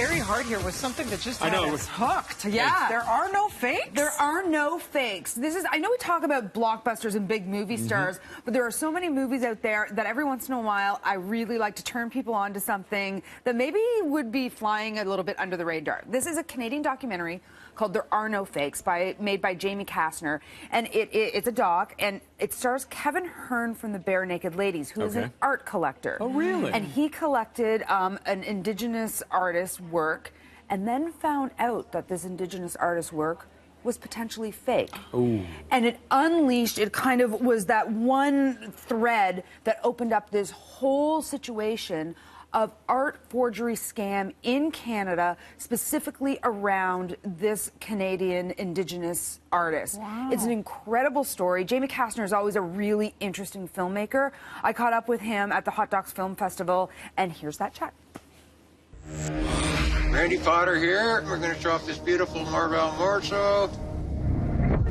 Gary Hart here with something that just had us hooked. Yeah. There are no fakes? There are no fakes. I know we talk about blockbusters and big movie stars, but there are so many movies out there that every once in a while I really like to turn people on to something that maybe would be flying a little bit under the radar. This is a Canadian documentary called There Are No Fakes, made by Jamie Kastner, and it's a doc, and it stars Kevin Hearn from the Bare Naked Ladies, who is an art collector. Oh, really? And he collected an indigenous artist's work, and then found out that this indigenous artist's work was potentially fake. Ooh. And it unleashed, it kind of was that one thread that opened up this whole situation of art forgery scam in Canada, specifically around this Canadian Indigenous artist. Wow. It's an incredible story. Jamie Kastner is always a really interesting filmmaker. I caught up with him at the Hot Docs Film Festival, and here's that chat. Randy Potter here. We're going to show off this beautiful Marvel Morso.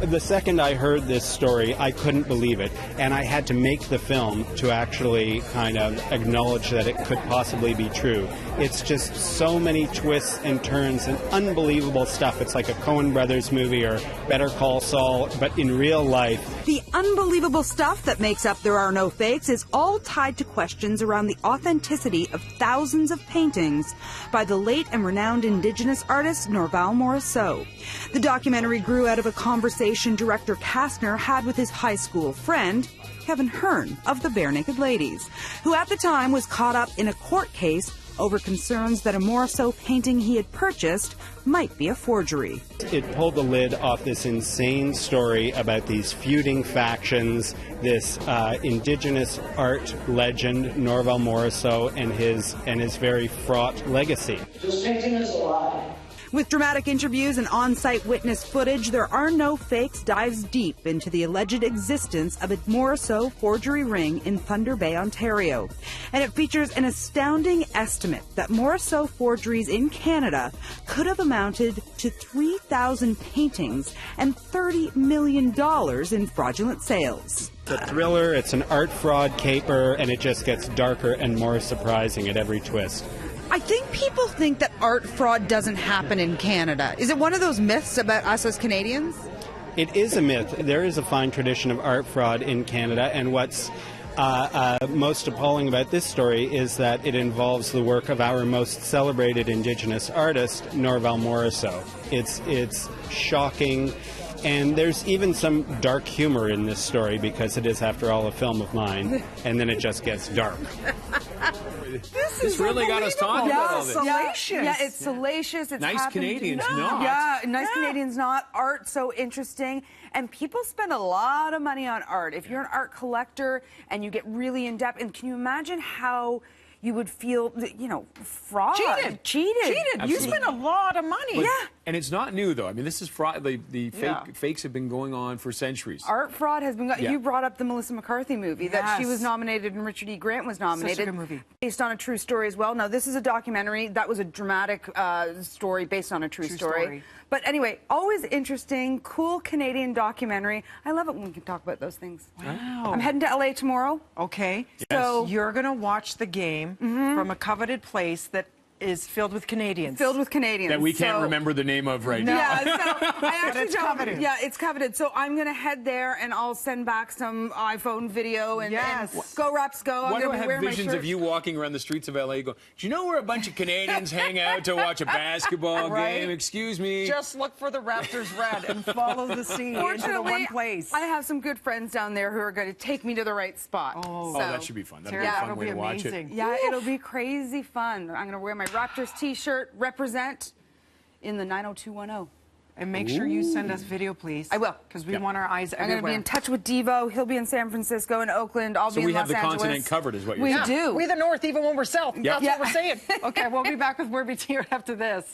The second I heard this story, I couldn't believe it, and I had to make the film to actually kind of acknowledge that it could possibly be true. It's just so many twists and turns and unbelievable stuff. It's like a Coen Brothers movie or Better Call Saul, but in real life. The unbelievable stuff that makes up There Are No Fakes is all tied to questions around the authenticity of thousands of paintings by the late and renowned Indigenous artist Norval Morrisseau. The documentary grew out of a conversation director Kastner had with his high school friend, Kevin Hearn of the Bare Naked Ladies, who at the time was caught up in a court case over concerns that a Morrisseau painting he had purchased might be a forgery. It pulled the lid off this insane story about these feuding factions, this Indigenous art legend, Norval Morrisseau, and his very fraught legacy. This painting is alive. With dramatic interviews and on-site witness footage, There Are No Fakes dives deep into the alleged existence of a Morrisseau forgery ring in Thunder Bay, Ontario. And it features an astounding estimate that Morrisseau forgeries in Canada could have amounted to 3,000 paintings and $30 million in fraudulent sales. It's a thriller, it's an art fraud caper, and it just gets darker and more surprising at every twist. I think people think that art fraud doesn't happen in Canada. Is it one of those myths about us as Canadians? It is a myth. There is a fine tradition of art fraud in Canada, and what's most appalling about this story is that it involves the work of our most celebrated Indigenous artist, Norval Morrisseau. It's shocking, and there's even some dark humor in this story because it is, after all, a film of mine, and then it just gets dark. This really got us talking about all this. Salacious. Yeah, it's salacious. It's Nice Canadians not. Yeah, nice Canadians not. Art so interesting. And people spend a lot of money on art. If you're an art collector and you get really in depth, and can you imagine how you would feel, you know, fraud. Cheated. You spend a lot of money. Yeah. And it's not new, though. I mean, this is fraud. The fakes have been going on for centuries. Art fraud has been. You brought up the Melissa McCarthy movie that she was nominated and Richard E. Grant was nominated. Such a good movie. Based on a true story as well. Now, this is a documentary. That was a dramatic story based on a true story. But anyway, always interesting, cool Canadian documentary. I love it when we can talk about those things. Wow. I'm heading to LA tomorrow. Okay. Yes. So you're going to watch the game from a coveted place that is filled with Canadians. Filled with Canadians. That we can't remember the name of right now. Yeah, so I actually it's coveted. Yeah, it's coveted. So I'm going to head there and I'll send back some iPhone video and go Raps go. Why I'm do I going to have wear my visions shirt. of you walking around the streets of LA going, do you know where a bunch of Canadians hang out to watch a basketball game? Excuse me. Just look for the Raptors red and follow the sea into the one place. I have some good friends down there who are going to take me to the right spot. Oh, that should be fun. That'll be a fun way to watch it. Yeah, it'll be crazy fun. I'm going to wear my Raptors t-shirt, represent in the 90210. And make sure you send us video, please. I will. Because we want our eyes everywhere. I'm going to be in touch with Devo. He'll be in San Francisco and Oakland. I'll be in Los Angeles. So we have the continent covered is what you're saying. We do. We the North even when we're south. Yep. That's what we're saying. Okay, we'll be back with more BT right after this.